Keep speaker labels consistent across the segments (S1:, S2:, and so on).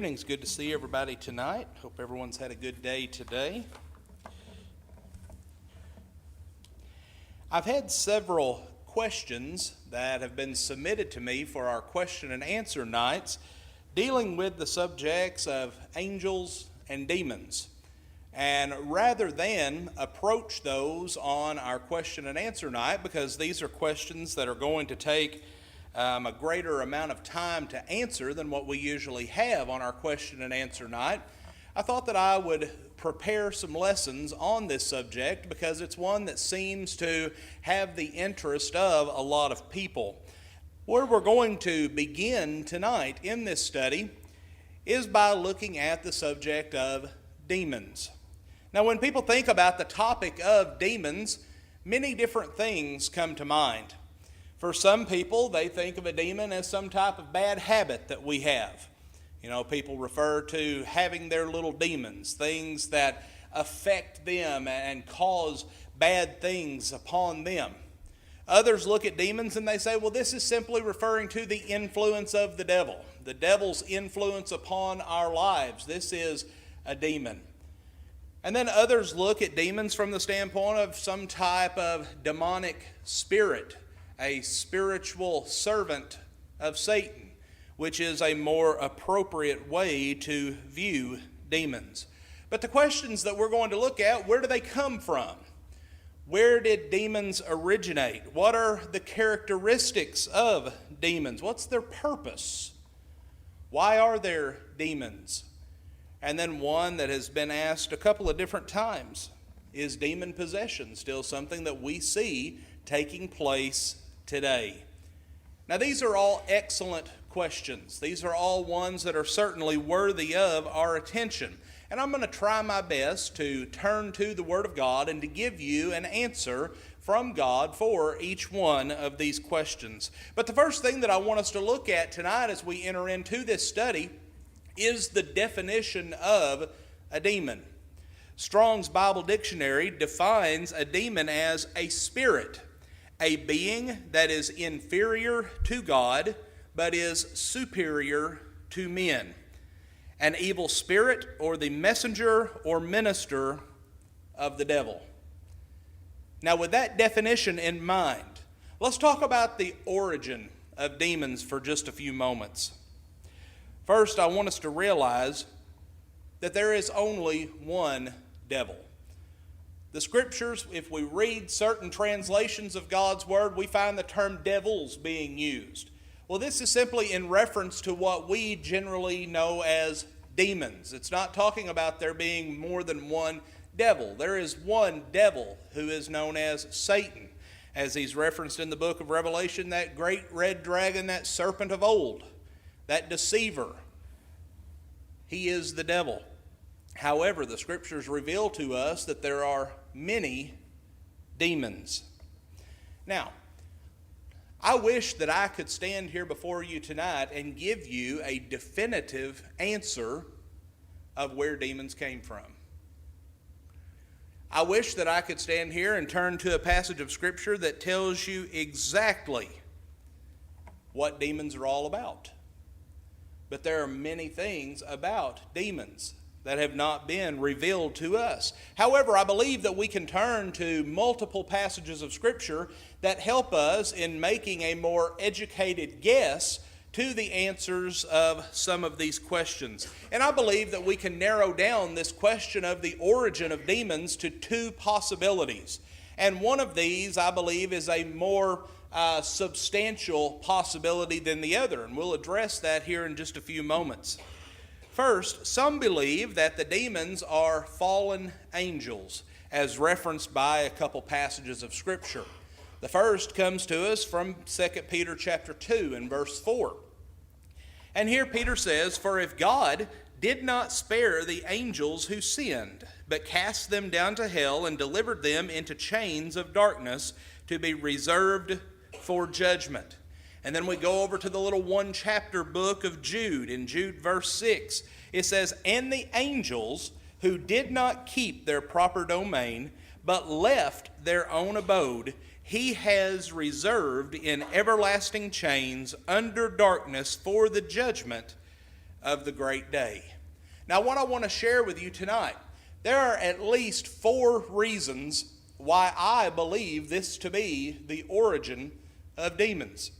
S1: It's good to see everybody tonight. Hope everyone's had a good day today. I've had several questions that have been submitted to me for our question and answer nights dealing with the subjects of angels and demons. And rather than approach those on our question and answer night, because these are questions that are going to take a greater amount of time to answer than what we usually have on our question and answer night, I thought that I would prepare some lessons on this subject because it's one that seems to have the interest of a lot of people. Where we're going to begin tonight in this study is by looking at the subject of demons. Now, when people think about the topic of demons, many different things come to mind. For some people, they think of a demon as some type of bad habit that we have. You know, people refer to having their little demons, things that affect them and cause bad things upon them. Others look at demons and they say, well, this is simply referring to the influence of the devil's influence upon our lives. This is a demon. And then others look at demons from the standpoint of some type of demonic spirit, a spiritual servant of Satan, which is a more appropriate way to view demons. But the questions that we're going to look at, where do they come from? Where did demons originate? What are the characteristics of demons? What's their purpose? Why are there demons? And then one that has been asked a couple of different times, is demon possession still something that we see taking place today? Now, these are all excellent questions. These are all ones that are certainly worthy of our attention. And I'm going to try my best to turn to the Word of God and to give you an answer from God for each one of these questions. But the first thing that I want us to look at tonight as we enter into this study is the definition of a demon. Strong's Bible Dictionary defines a demon as a spirit, a being that is inferior to God, but is superior to men. An evil spirit, or the messenger or minister of the devil. Now, with that definition in mind, let's talk about the origin of demons for just a few moments. First, I want us to realize that there is only one devil. The Scriptures, if we read certain translations of God's Word, we find the term devils being used. Well, this is simply in reference to what we generally know as demons. It's not talking about there being more than one devil. There is one devil who is known as Satan, as he's referenced in the book of Revelation, that great red dragon, that serpent of old, that deceiver. He is the devil. However, the Scriptures reveal to us that there are many demons. Now, I wish that I could stand here before you tonight and give you a definitive answer of where demons came from. I wish that I could stand here and turn to a passage of Scripture that tells you exactly what demons are all about. But there are many things about demons that have not been revealed to us. However, I believe that we can turn to multiple passages of Scripture that help us in making a more educated guess to the answers of some of these questions. And I believe that we can narrow down this question of the origin of demons to two possibilities. And one of these, I believe, is a more substantial possibility than the other. And we'll address that here in just a few moments. First, some believe that the demons are fallen angels, as referenced by a couple passages of Scripture. The first comes to us from 2 Peter chapter 2 and verse 4. And here Peter says, "For if God did not spare the angels who sinned, but cast them down to hell and delivered them into chains of darkness to be reserved for judgment." And then we go over to the little one-chapter book of Jude. In Jude verse 6, it says, "And the angels who did not keep their proper domain, but left their own abode, he has reserved in everlasting chains under darkness for the judgment of the great day. Now, what I want to share with you tonight, there are at least 4 reasons why I believe this to be the origin of demons.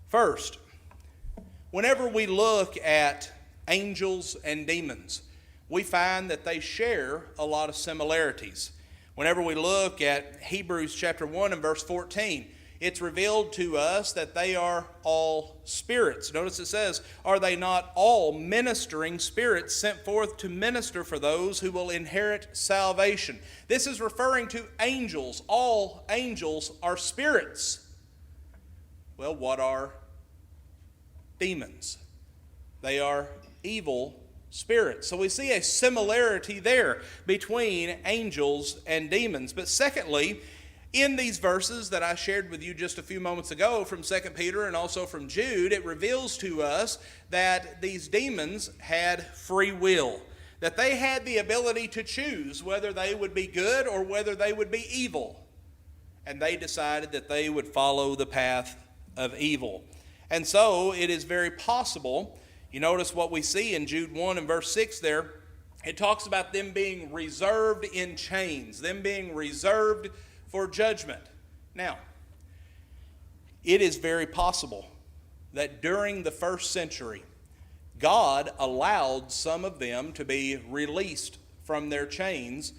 S1: First, whenever we look at angels and demons, we find that they share a lot of similarities. Whenever we look at Hebrews chapter 1 and verse 14, it's revealed to us that they are all spirits. Notice it says, "Are they not all ministering spirits sent forth to minister for those who will inherit salvation?" This is referring to angels. All angels are spirits. Well, what are demons? They are evil spirits. So we see a similarity there between angels and demons. But secondly, in these verses that I shared with you just a few moments ago from 2 Peter and also from Jude, it reveals to us that these demons had free will, that they had the ability to choose whether they would be good or whether they would be evil. And they decided that they would follow the path of evil. And so it is very possible, you notice what we see in Jude 1 and verse 6 there, it talks about them being reserved in chains, them being reserved for judgment. Now, it is very possible that during the first century, God allowed some of them to be released from their chains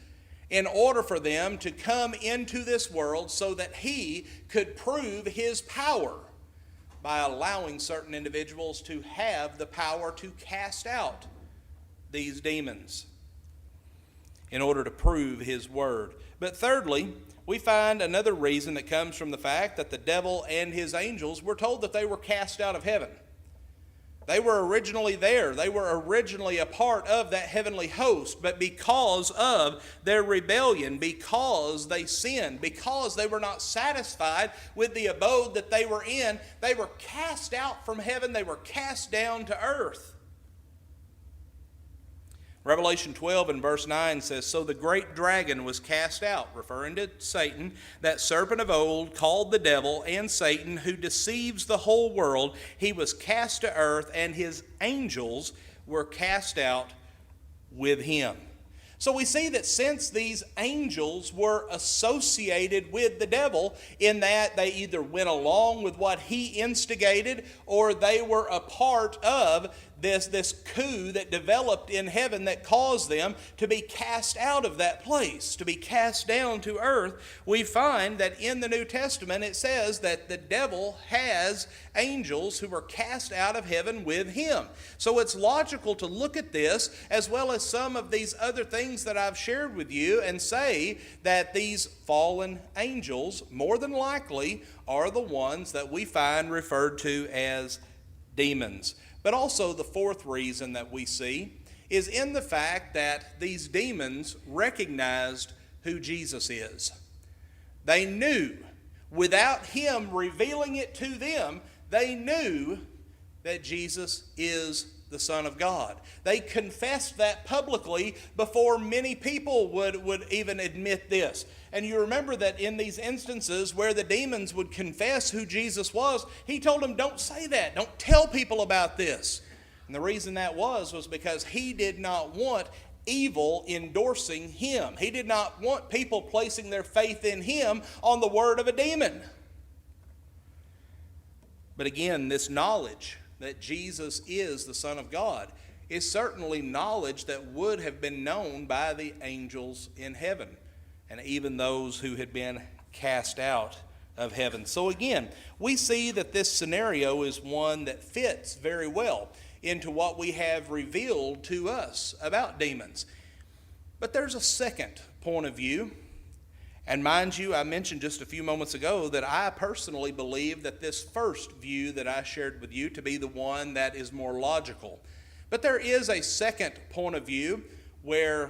S1: in order for them to come into this world so that He could prove His power by allowing certain individuals to have the power to cast out these demons in order to prove His word. But thirdly, we find another reason that comes from the fact that the devil and his angels were told that they were cast out of heaven. They were originally there. They were originally a part of that heavenly host. But because of their rebellion, because they sinned, because they were not satisfied with the abode that they were in, they were cast out from heaven. They were cast down to earth. Revelation 12 and verse 9 says, "So the great dragon was cast out," referring to Satan, "that serpent of old, called the devil and Satan, who deceives the whole world. He was cast to earth, and his angels were cast out with him." So we see that since these angels were associated with the devil in that they either went along with what he instigated or they were a part of this coup that developed in heaven that caused them to be cast out of that place, to be cast down to earth, we find that in the New Testament it says that the devil has angels who were cast out of heaven with him. So it's logical to look at this as well as some of these other things that I've shared with you and say that these fallen angels more than likely are the ones that we find referred to as demons. But also the fourth reason that we see is in the fact that these demons recognized who Jesus is. They knew, without him revealing it to them, they knew that Jesus is the Son of God. They confessed that publicly before many people would even admit this. And you remember that in these instances where the demons would confess who Jesus was, he told them, don't say that. Don't tell people about this. And the reason that was because he did not want evil endorsing him. He did not want people placing their faith in him on the word of a demon. But again, this knowledge that Jesus is the Son of God is certainly knowledge that would have been known by the angels in heaven and even those who had been cast out of heaven. So again, we see that this scenario is one that fits very well into what we have revealed to us about demons. But there's a second point of view. And mind you, I mentioned just a few moments ago that I personally believe that this first view that I shared with you to be the one that is more logical. But there is a second point of view where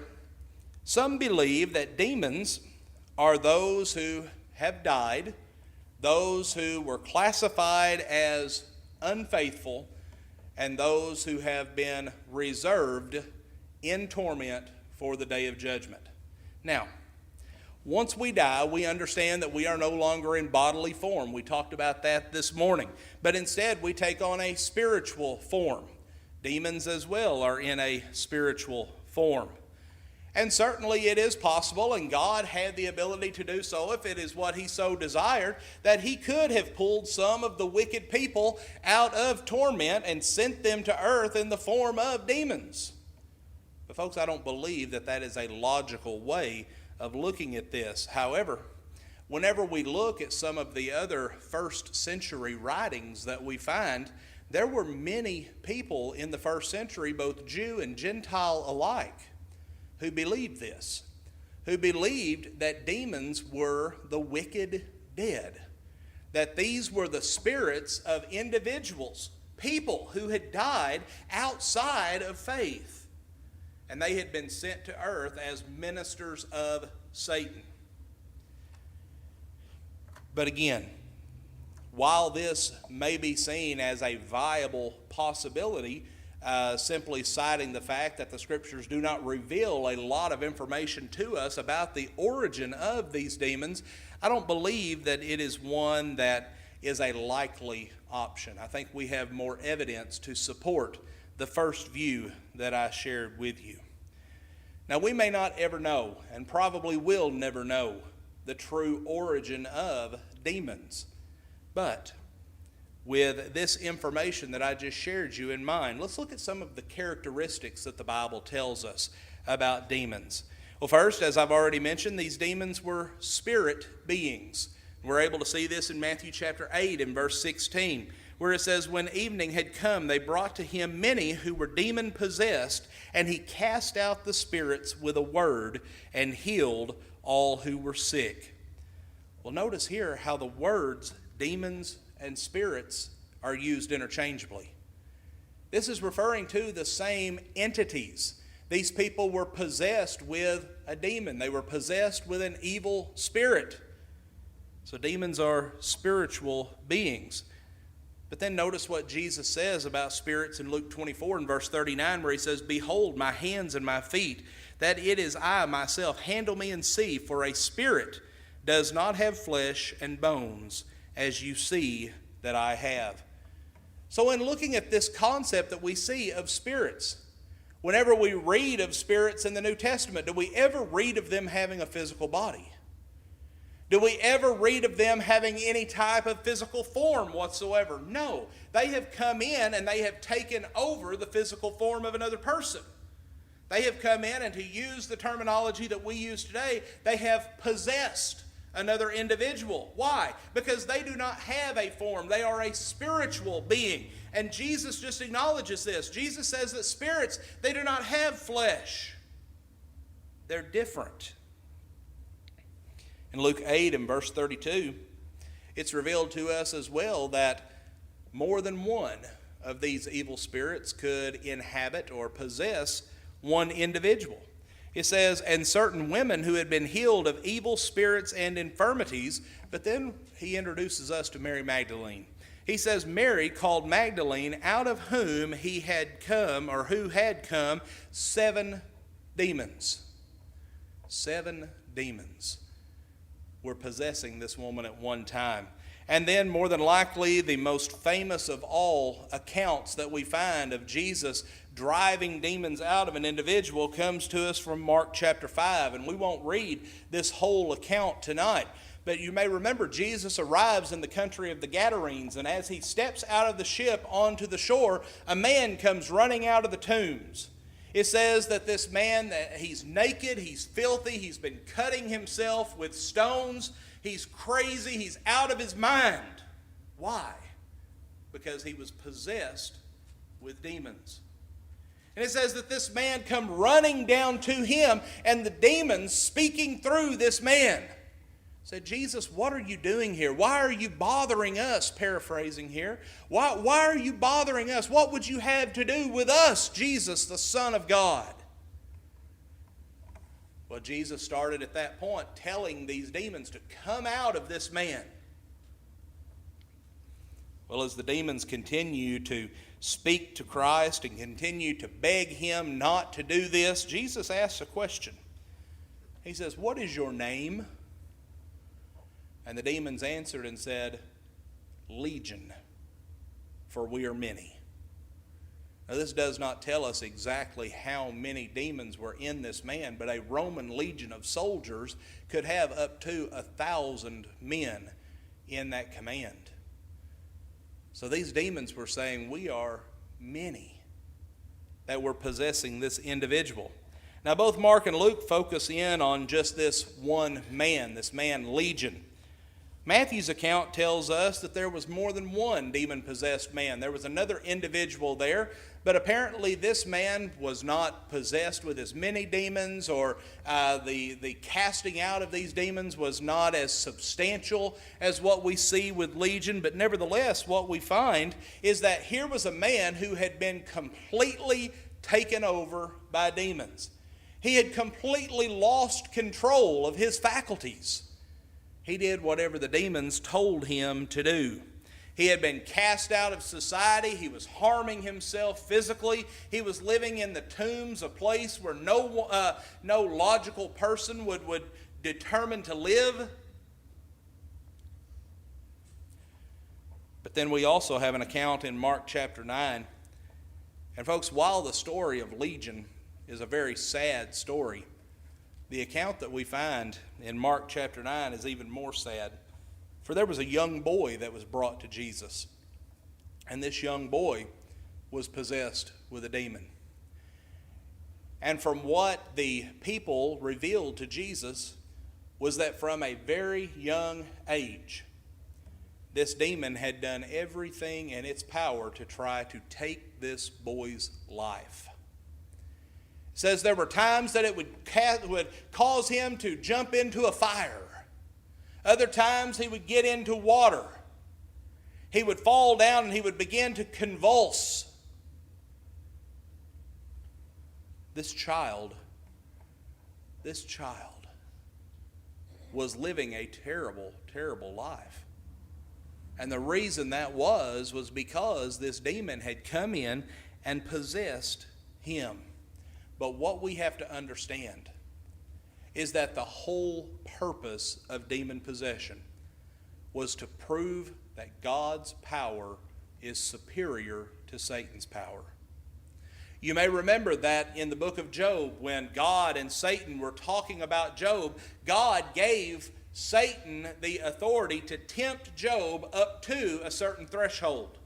S1: some believe that demons are those who have died, those who were classified as unfaithful, and those who have been reserved in torment for the day of judgment. Now, once we die, we understand that we are no longer in bodily form. We talked about that this morning. But instead, we take on a spiritual form. Demons as well are in a spiritual form. And certainly it is possible, and God had the ability to do so if it is what he so desired, that he could have pulled some of the wicked people out of torment and sent them to earth in the form of demons. But folks, I don't believe that that is a logical way of looking at this. However, whenever we look at some of the other first century writings that we find, there were many people in the first century, both Jew and Gentile alike, who believed this, who believed that demons were the wicked dead, that these were the spirits of individuals, people who had died outside of faith, and they had been sent to earth as ministers of Satan. But again, while this may be seen as a viable possibility, simply citing the fact that the Scriptures do not reveal a lot of information to us about the origin of these demons, I don't believe that it is one that is a likely option. I think we have more evidence to support the first view that I shared with you. Now, we may not ever know, and probably will never know, the true origin of demons, but with this information that I just shared you in mind, let's look at some of the characteristics that the Bible tells us about demons. Well, first, as I've already mentioned, these demons were spirit beings. We're able to see this in Matthew chapter 8 and verse 16, where it says, "When evening had come, they brought to him many who were demon-possessed, and he cast out the spirits with a word and healed all who were sick." Well, notice here how the words demons and spirits are used interchangeably. This is referring to the same entities. These people were possessed with a demon. They were possessed with an evil spirit. So demons are spiritual beings. But then notice what Jesus says about spirits in Luke 24 and verse 39, where he says, "Behold my hands and my feet, that it is I myself. Handle me and see, for a spirit does not have flesh and bones, as you see that I have." So in looking at this concept that we see of spirits, whenever we read of spirits in the New Testament, do we ever read of them having a physical body? Do we ever read of them having any type of physical form whatsoever? No. They have come in and they have taken over the physical form of another person. They have come in, and to use the terminology that we use today, they have possessed another individual. Why? Because they do not have a form. They are a spiritual being. And Jesus just acknowledges this. Jesus says that spirits, they do not have flesh. They're different. In Luke 8 and verse 32, it's revealed to us as well that more than one of these evil spirits could inhabit or possess one individual. It says, "And certain women who had been healed of evil spirits and infirmities," but then he introduces us to Mary Magdalene. He says, "Mary called Magdalene, out of whom who had come 7 demons." 7 demons were possessing this woman at one time. And then, more than likely, the most famous of all accounts that we find of Jesus driving demons out of an individual comes to us from Mark chapter 5. And we won't read this whole account tonight. But you may remember Jesus arrives in the country of the Gadarenes, and as he steps out of the ship onto the shore, a man comes running out of the tombs. It says that this man, that he's naked, he's filthy, he's been cutting himself with stones, he's crazy, he's out of his mind. Why? Because he was possessed with demons. And it says that this man come running down to him, and the demons speaking through this man said, "Jesus, what are you doing here? Why are you bothering us?" Paraphrasing here. Why are you bothering us? What would you have to do with us, Jesus, the Son of God? Well, Jesus started at that point telling these demons to come out of this man. Well, as the demons continue to speak to Christ and continue to beg him not to do this, Jesus asks a question. He says, "What is your name?" And the demons answered and said, "Legion, for we are many." Now, this does not tell us exactly how many demons were in this man, but a Roman legion of soldiers could have up to 1,000 men in that command. So these demons were saying, we are many that were possessing this individual. Now, both Mark and Luke focus in on just this one man, this man Legion. Matthew's account tells us that there was more than one demon-possessed man. There was another individual there, but apparently this man was not possessed with as many demons, or the casting out of these demons was not as substantial as what we see with Legion. But nevertheless, what we find is that here was a man who had been completely taken over by demons. He had completely lost control of his faculties. He did whatever the demons told him to do. He had been cast out of society. He was harming himself physically. He was living in the tombs, a place where no logical person would determine to live. But then we also have an account in Mark chapter 9. And folks, while the story of Legion is a very sad story, the account that we find in Mark chapter 9 is even more sad. For there was a young boy that was brought to Jesus. And this young boy was possessed with a demon. And from what the people revealed to Jesus was that from a very young age, this demon had done everything in its power to try to take this boy's life. It says there were times that it would cause him to jump into a fire. Other times he would get into water. He would fall down and he would begin to convulse. This child was living a terrible, terrible life. And the reason that was because this demon had come in and possessed him. But what we have to understand is that the whole purpose of demon possession was to prove that God's power is superior to Satan's power. You may remember that in the book of Job, when God and Satan were talking about Job, God gave Satan the authority to tempt Job up to a certain threshold.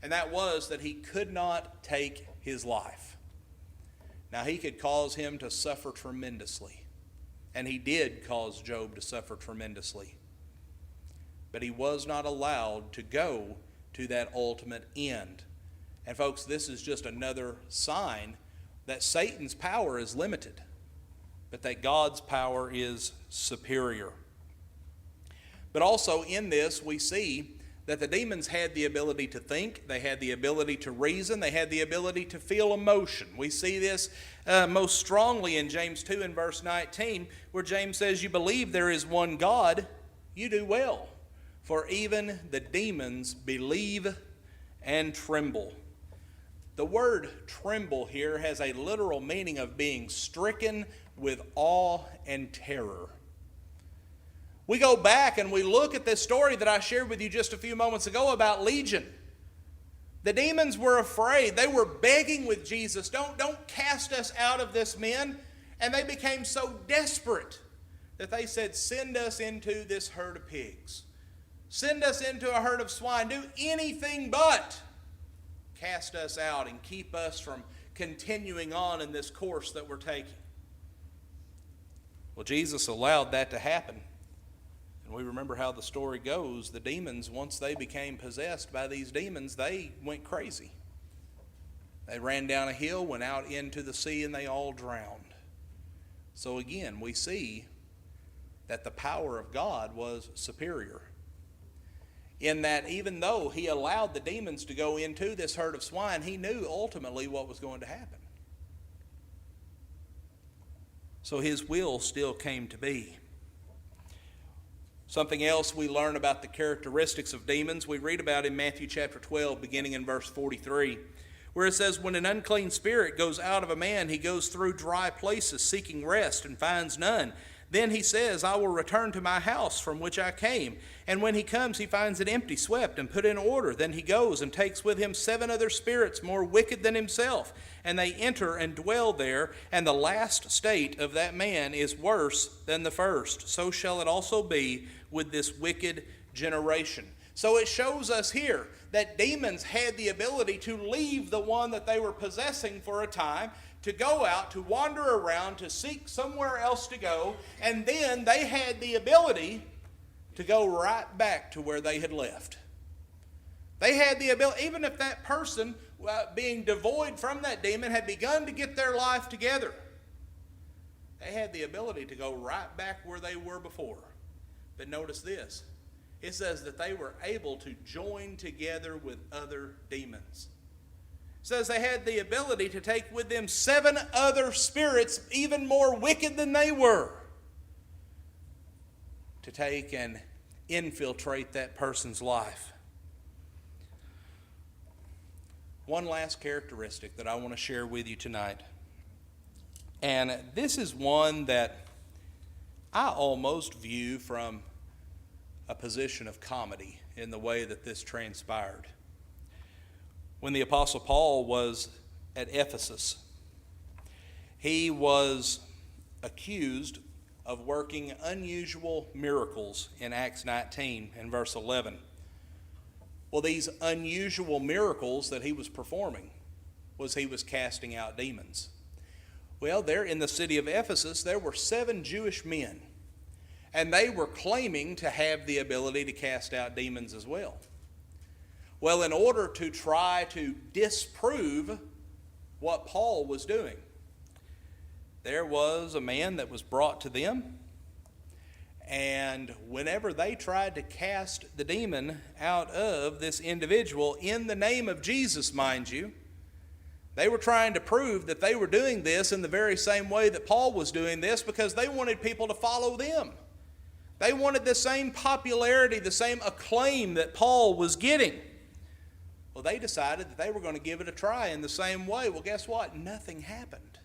S1: And that was that he could not take his life. Now, he could cause him to suffer tremendously. And he did cause Job to suffer tremendously. But he was not allowed to go to that ultimate end. And folks, this is just another sign that Satan's power is limited, but that God's power is superior. But also in this, we see that the demons had the ability to think, they had the ability to reason, they had the ability to feel emotion. We see this most strongly in James 2 and verse 19, where James says, "You believe there is one God, you do well, for even the demons believe and tremble." The word tremble here has a literal meaning of being stricken with awe and terror. We go back and we look at this story that I shared with you just a few moments ago about Legion. The demons were afraid. They were begging with Jesus, don't cast us out of this man. And they became so desperate that they said, send us into this herd of pigs. Send us into a herd of swine. Do anything but cast us out and keep us from continuing on in this course that we're taking. Well, Jesus allowed that to happen. And we remember how the story goes. The demons, once they became possessed by these demons, they went crazy. They ran down a hill, went out into the sea, and they all drowned. So again, we see that the power of God was superior. In that even though he allowed the demons to go into this herd of swine, he knew ultimately what was going to happen. So his will still came to be. Something else we learn about the characteristics of demons, we read about in Matthew chapter 12, beginning in verse 43, where it says, "When an unclean spirit goes out of a man, he goes through dry places seeking rest and finds none. Then he says, I will return to my house from which I came. And when he comes, he finds it empty, swept, and put in order. Then he goes and takes with him 7 other spirits more wicked than himself. And they enter and dwell there. And the last state of that man is worse than the first. So shall it also be with this wicked generation. So it shows us here that demons had the ability to leave the one that they were possessing for a time, to go out, to wander around, to seek somewhere else to go, and then they had the ability to go right back to where they had left. They had the ability, even if that person, being devoid from that demon, had begun to get their life together, they had the ability to go right back where they were before. But notice this. It says that they were able to join together with other demons. It says they had the ability to take with them 7 other spirits, even more wicked than they were, to take and infiltrate that person's life. One last characteristic that I want to share with you tonight. And this is one that I almost view from a position of comedy in the way that this transpired. When the Apostle Paul was at Ephesus, he was accused of working unusual miracles in Acts 19 and verse 11. Well, these unusual miracles that he was performing was he was casting out demons. Well, there in the city of Ephesus, there were 7 Jewish men, and they were claiming to have the ability to cast out demons as well. Well, in order to try to disprove what Paul was doing, there was a man that was brought to them, and whenever they tried to cast the demon out of this individual, in the name of Jesus, mind you, they were trying to prove that they were doing this in the very same way that Paul was doing this, because they wanted people to follow them. They wanted the same popularity, the same acclaim that Paul was getting. Well, they decided that they were going to give it a try in the same way. Well, guess what? Nothing happened.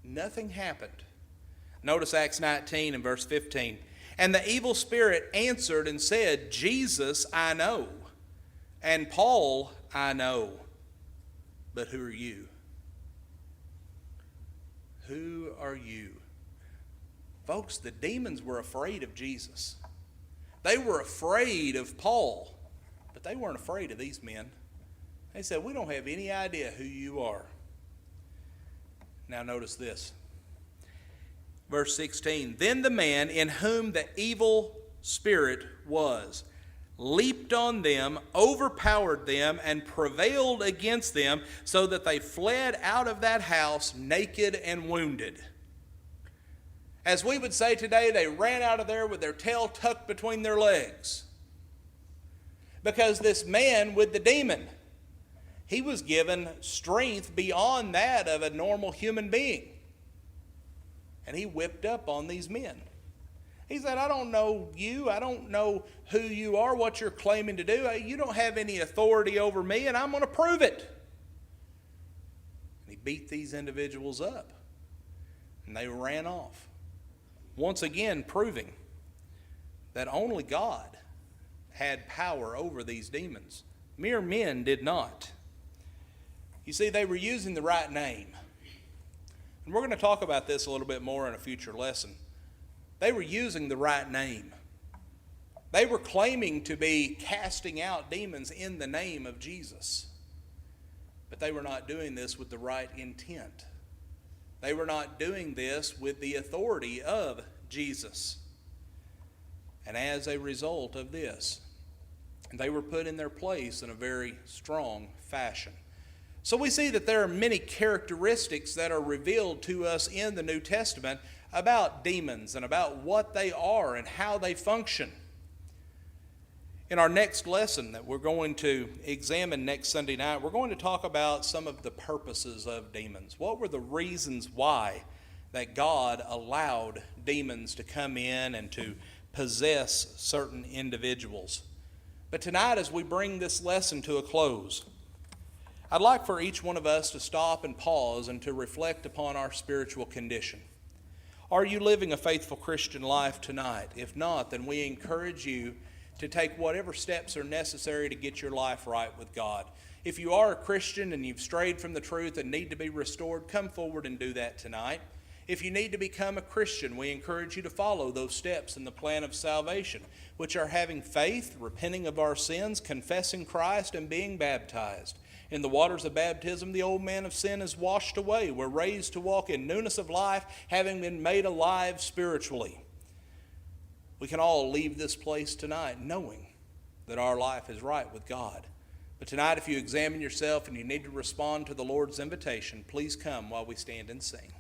S1: Nothing happened. Notice Acts 19 and verse 15. And the evil spirit answered and said, Jesus I know, and Paul I know, but who are you? Who are you? Folks, the demons were afraid of Jesus. They were afraid of Paul, but they weren't afraid of these men. They said, we don't have any idea who you are. Now notice this. Verse 16, then the man in whom the evil spirit was leaped on them, overpowered them, and prevailed against them, so that they fled out of that house naked and wounded. As we would say today, they ran out of there with their tail tucked between their legs. Because this man with the demon, he was given strength beyond that of a normal human being. And he whipped up on these men. He said, I don't know you. I don't know who you are, what you're claiming to do. You don't have any authority over me, and I'm going to prove it. And he beat these individuals up. And they ran off. Once again, proving that only God had power over these demons. Mere men did not. You see, they were using the right name. And we're going to talk about this a little bit more in a future lesson. They were using the right name. They were claiming to be casting out demons in the name of Jesus. But they were not doing this with the right intent. They were not doing this with the authority of Jesus. And as a result of this, they were put in their place in a very strong fashion. So we see that there are many characteristics that are revealed to us in the New Testament about demons and about what they are and how they function. In our next lesson that we're going to examine next Sunday night, we're going to talk about some of the purposes of demons. What were the reasons why that God allowed demons to come in and to possess certain individuals? But tonight, as we bring this lesson to a close, I'd like for each one of us to stop and pause and to reflect upon our spiritual condition. Are you living a faithful Christian life tonight? If not, then we encourage you to take whatever steps are necessary to get your life right with God. If you are a Christian and you've strayed from the truth and need to be restored, come forward and do that tonight. If you need to become a Christian, we encourage you to follow those steps in the plan of salvation, which are having faith, repenting of our sins, confessing Christ, and being baptized. In the waters of baptism, the old man of sin is washed away. We're raised to walk in newness of life, having been made alive spiritually. We can all leave this place tonight knowing that our life is right with God. But tonight, if you examine yourself and you need to respond to the Lord's invitation, please come while we stand and sing.